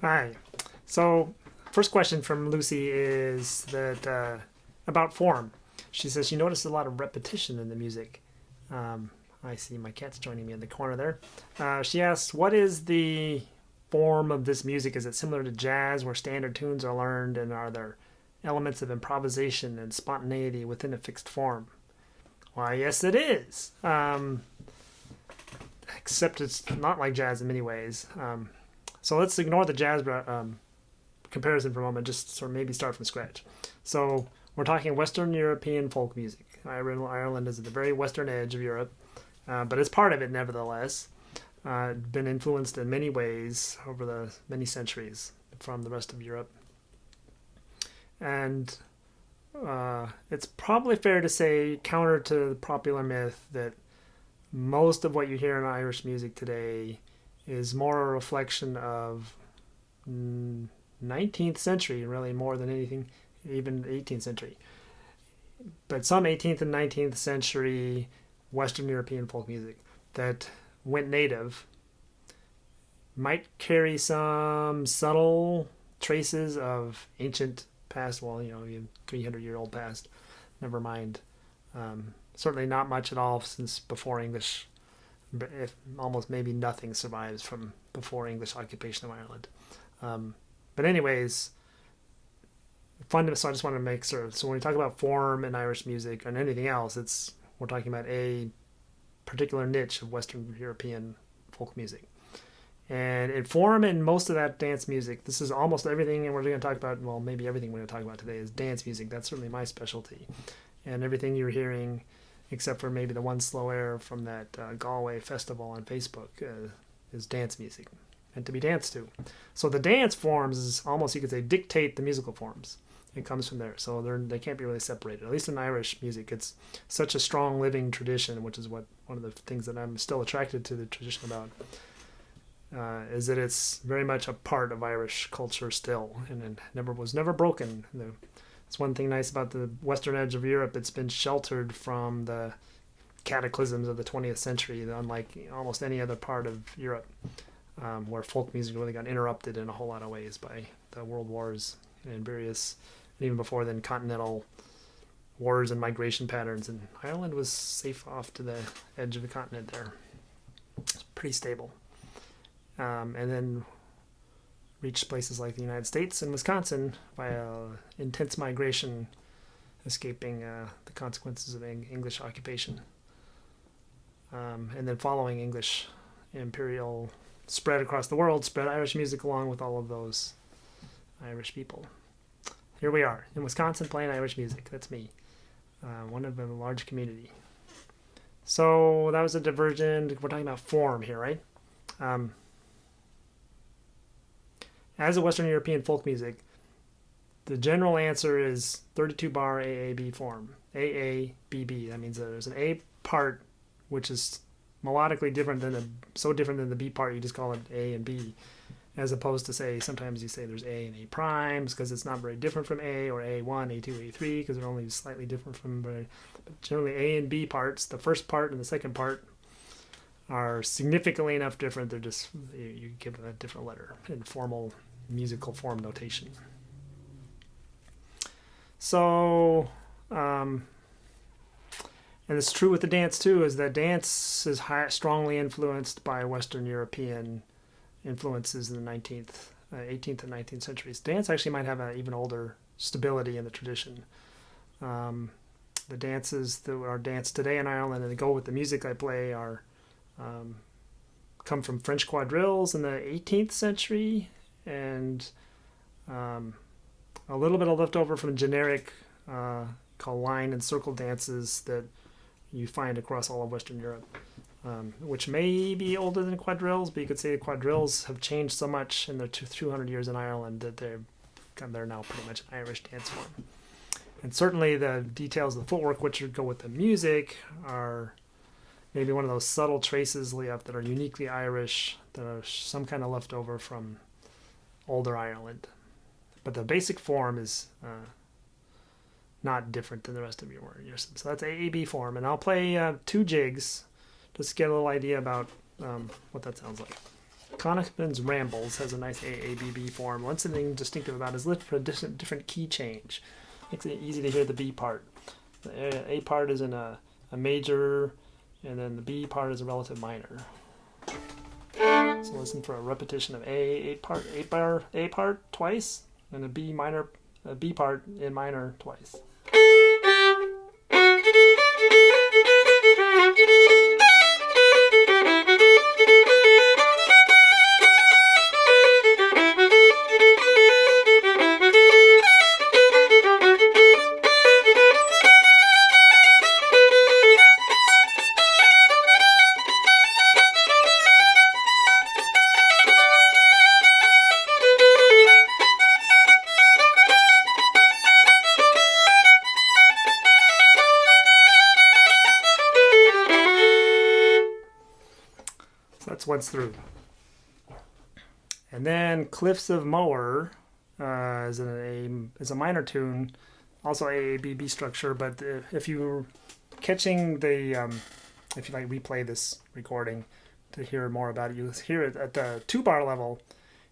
Hi. So, first question from Lucy is that about form. She says she noticed a lot of repetition in the music. Um, I see my cat's joining me in the corner there. She asks, what is the form of this music? Is it similar to jazz where standard tunes are learned, and are there elements of improvisation and spontaneity within a fixed form? Why, yes, it is. Except it's not like jazz in many ways. So let's ignore the jazz comparison for a moment, just sort of maybe start from scratch. So we're talking Western European folk music. Ireland is at the very western edge of Europe, but it's part of it nevertheless. Been influenced in many ways over the many centuries from the rest of Europe. And it's probably fair to say, counter to the popular myth, that most of what you hear in Irish music today is more a reflection of 19th century, really more than anything, even 18th century. But some 18th and 19th century Western European folk music that went native might carry some subtle traces of ancient past, 300-year-old past, never mind. Certainly not much at all since before English, if almost maybe nothing survives from before English occupation of Ireland. But anyways, so I just want to make sure. So when we talk about form in Irish music and anything else, we're talking about a particular niche of Western European folk music. And in form in most of that dance music, this is almost everything we're going to talk about. Well, maybe everything we're going to talk about today is dance music. That's certainly my specialty. And everything you're hearing, except for maybe the one slow air from that Galway festival on Facebook, is dance music, and to be danced to. So the dance forms is almost, you could say, dictate the musical forms. It comes from there. So they can't be really separated. At least in Irish music, it's such a strong living tradition, which is one of the things that I'm still attracted to the tradition about, is that it's very much a part of Irish culture still, and it was never broken. It's one thing nice about the western edge of Europe. It's been sheltered from the cataclysms of the 20th century, unlike almost any other part of Europe, where folk music really got interrupted in a whole lot of ways by the world wars and various, even before then, continental wars and migration patterns. And Ireland was safe off to the edge of the continent there. It's pretty stable. And then reached places like the United States and Wisconsin via intense migration, escaping the consequences of English occupation. And then following English imperial spread across the world, spread Irish music along with all of those Irish people. Here we are in Wisconsin playing Irish music. That's me, one of a large community. So that was a diversion. We're talking about form here, right? As a Western European folk music, the general answer is 32 bar AAB form. AABB. That means that there's an A part which is melodically different than the B part. You just call it A and B, as opposed to, say, sometimes you say there's A and A primes because it's not very different from A, or A1, A2, A3 because they're only slightly different from. But generally, A and B parts, the first part and the second part, are significantly enough different. They're just, you give it a different letter in formal musical form notation. So, and it's true with the dance too, is that dance is strongly influenced by Western European influences in the 18th and 19th centuries. Dance actually might have an even older stability in the tradition. The dances that are danced today in Ireland and they go with the music I play come from French quadrilles in the 18th century, and a little bit of leftover from generic called line and circle dances that you find across all of Western Europe, which may be older than quadrilles, but you could say the quadrilles have changed so much in their 200 years in Ireland that they're now pretty much an Irish dance form. And certainly the details of the footwork, which go with the music, are maybe one of those subtle traces left that are uniquely Irish, that are some kind of leftover from older Ireland. But the basic form is not different than the rest of your system. So that's AAB form. And I'll play 2 jigs just to get a little idea about what that sounds like. Konigman's Rambles has a nice AABB form. One thing distinctive about it is lift for a different key change. Makes it easy to hear the B part. The A part is in a major, and then the B part is a relative minor. So listen for a repetition of A part twice, and a B part in minor twice. That's once through. And then Cliffs of Moher is a minor tune, also AABB structure. But if you're catching if you replay this recording to hear more about it, you'll hear it at the 2-bar level.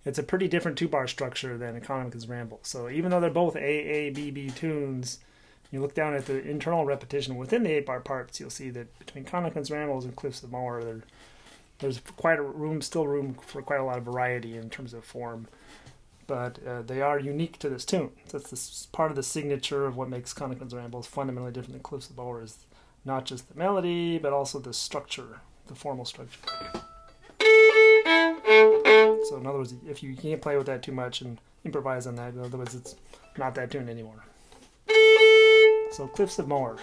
It's a pretty different 2-bar structure than Konigman's Ramble. So even though they're both AABB tunes, you look down at the internal repetition within the 8-bar parts, you'll see that between Konigman's Rambles and Cliffs of Moher, there's still room for quite a lot of variety in terms of form, but they are unique to this tune. That's part of the signature of what makes Konigman's Rambles fundamentally different than Cliffs of Moher, is not just the melody, but also the structure, the formal structure. So in other words, if you can't play with that too much and improvise on that, in other words, it's not that tune anymore. So Cliffs of Moher.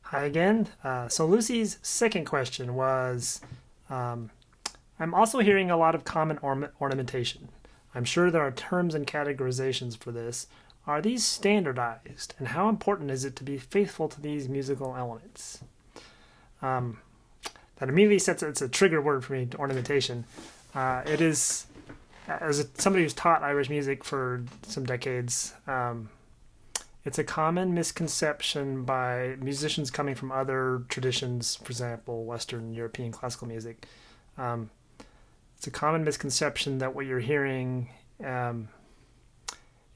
Hi again. So Lucy's second question was, I'm also hearing a lot of common ornamentation. I'm sure there are terms and categorizations for this. Are these standardized? And how important is it to be faithful to these musical elements? That immediately it's a trigger word for me, ornamentation. It is, as somebody who's taught Irish music for some decades, it's a common misconception by musicians coming from other traditions, for example, Western European classical music. It's a common misconception that what you're hearing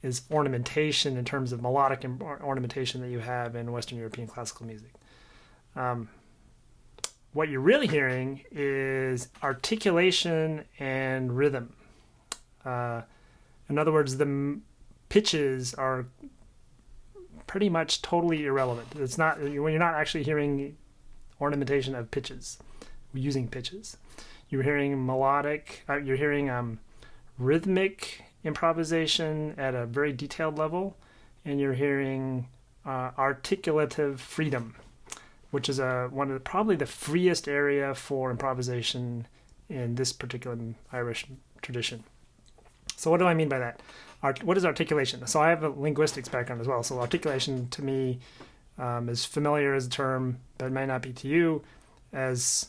is ornamentation in terms of melodic ornamentation that you have in Western European classical music. What you're really hearing is articulation and rhythm. In other words, the pitches are pretty much totally irrelevant. It's not when you're not actually hearing ornamentation of pitches, using pitches. You're hearing melodic. You're hearing rhythmic improvisation at a very detailed level, and you're hearing articulative freedom, which is probably the freest area for improvisation in this particular Irish tradition. So what do I mean by that? What is articulation? So I have a linguistics background as well. So articulation to me is familiar as a term, but it may not be to you. As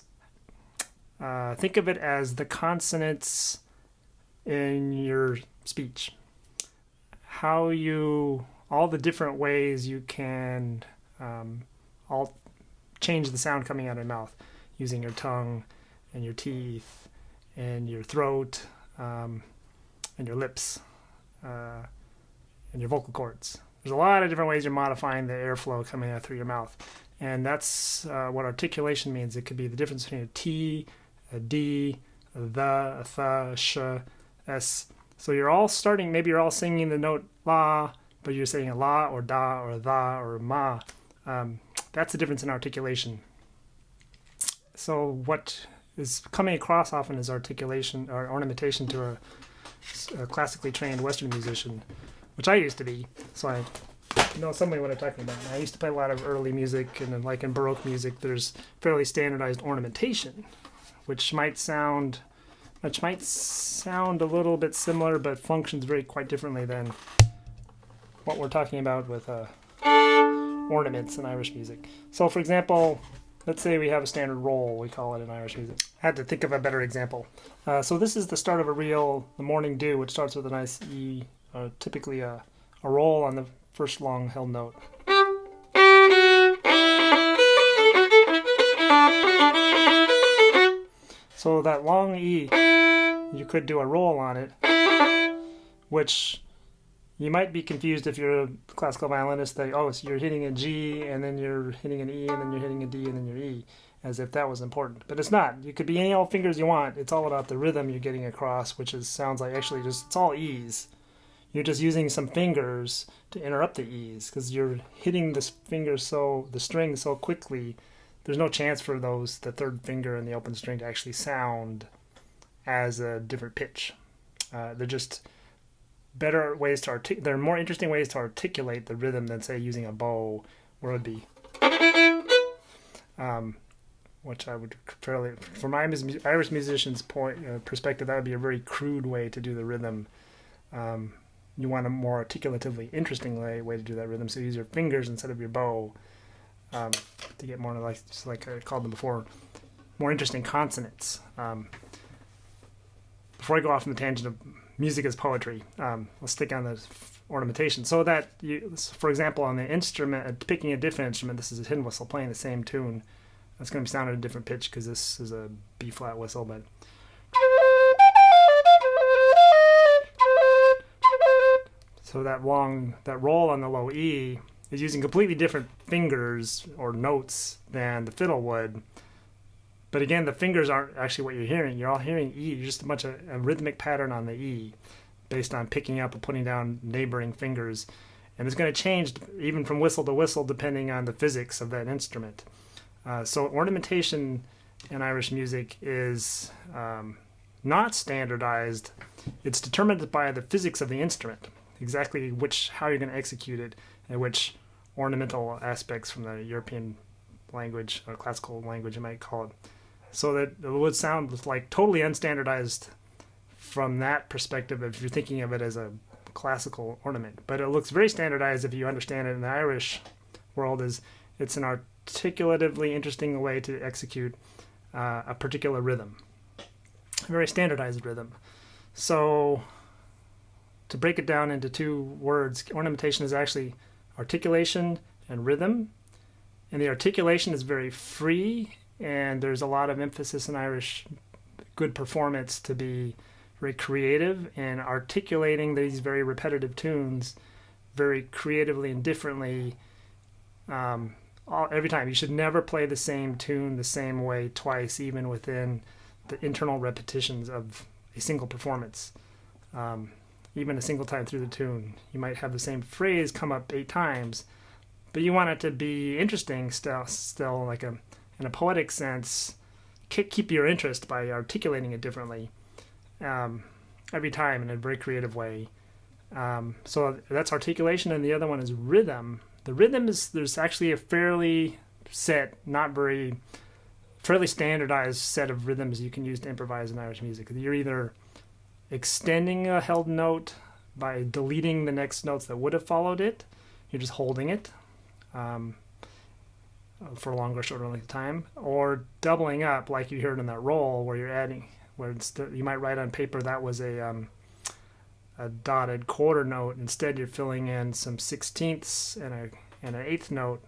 think of it as the consonants in your speech. All the different ways you can all change the sound coming out of your mouth using your tongue and your teeth and your throat and your lips and your vocal cords. There's a lot of different ways you're modifying the airflow coming out through your mouth. And that's what articulation means. It could be the difference between a T, a D, a the, a th, sh, s. So you're all starting, maybe you're all singing the note la, but you're saying a la or da or tha or ma. That's the difference in articulation. So what is coming across often is articulation or ornamentation to a classically trained Western musician, which I used to be. So I know somebody what I'm talking about. I used to play a lot of early music, and like in Baroque music, there's fairly standardized ornamentation, which might sound a little bit similar, but functions quite differently than what we're talking about with ornaments in Irish music. So, for example, let's say we have a standard roll, we call it in Irish music. I had to think of a better example. So this is the start of a reel, the Morning Dew, which starts with a nice E, typically a roll on the first long held note. So that long E, you could do a roll on it, which you might be confused if you're a classical violinist that, so you're hitting a G, and then you're hitting an E, and then you're hitting a D, and then your E, as if that was important. But it's not. You could be any all fingers you want. It's all about the rhythm you're getting across, which sounds like actually it's all E's. You're just using some fingers to interrupt the E's, because you're hitting the string so quickly, there's no chance for the third finger and the open string to actually sound as a different pitch. They're just better ways to they're more interesting ways to articulate the rhythm than, say, using a bow, where it would be which I would from my Irish musician's perspective, that would be a very crude way to do the rhythm. You want a more articulatively interesting way to do that rhythm, so you use your fingers instead of your bow to get more like I called them before, more interesting consonants. Before I go off on the tangent of music as poetry, let's stick on the ornamentation. So that, for example, on the instrument, picking a different instrument, this is a tin whistle playing the same tune. That's going to be sounded at a different pitch because this is a B-flat whistle, but so that roll on the low E is using completely different fingers or notes than the fiddle would. But again, the fingers aren't actually what you're hearing. You're all hearing E. You're just a bunch of a rhythmic pattern on the E based on picking up and putting down neighboring fingers. And it's going to change even from whistle to whistle depending on the physics of that instrument. So ornamentation in Irish music is not standardized. It's determined by the physics of the instrument, exactly how you're going to execute it, and which ornamental aspects from the European language or classical language you might call it. So that it would sound like totally unstandardized from that perspective if you're thinking of it as a classical ornament. But it looks very standardized if you understand it in the Irish world. It's an articulatively interesting way to execute a particular rhythm, a very standardized rhythm. So to break it down into two words, ornamentation is actually articulation and rhythm. And the articulation is very free, and there's a lot of emphasis in Irish good performance to be very creative and articulating these very repetitive tunes very creatively and differently every time. You should never play the same tune the same way twice, even within the internal repetitions of a single performance. Even a single time through the tune, you might have the same phrase come up 8 times, but you want it to be interesting still like in a poetic sense, keep your interest by articulating it differently every time in a very creative way. So that's articulation, and the other one is rhythm. The rhythm there's actually a fairly standardized set of rhythms you can use to improvise in Irish music. You're either extending a held note by deleting the next notes that would have followed it. You're just holding it for a longer or shorter length of time, or doubling up like you heard in that roll where you're adding, you might write on paper that was a dotted quarter note. Instead, you're filling in some 16ths and an eighth note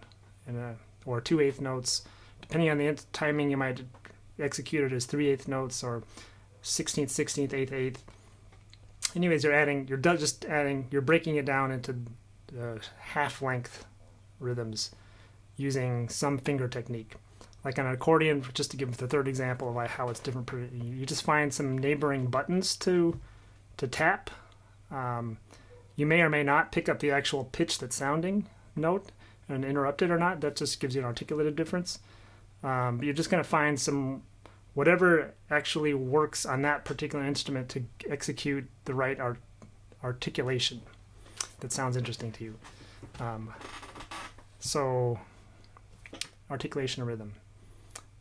or 2/8 notes. Depending on the timing, you might execute it as 3/8 notes or 16th, 8th. Anyways, you're breaking it down into half-length rhythms using some finger technique. Like on an accordion, just to give the third example of how it's different, you just find some neighboring buttons to tap. You may or may not pick up the actual pitch that's sounding note and interrupt it or not. That just gives you an articulative difference. You're just going to find some whatever actually works on that particular instrument to execute the right articulation that sounds interesting to you. So articulation and rhythm.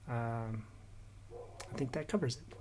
I think that covers it.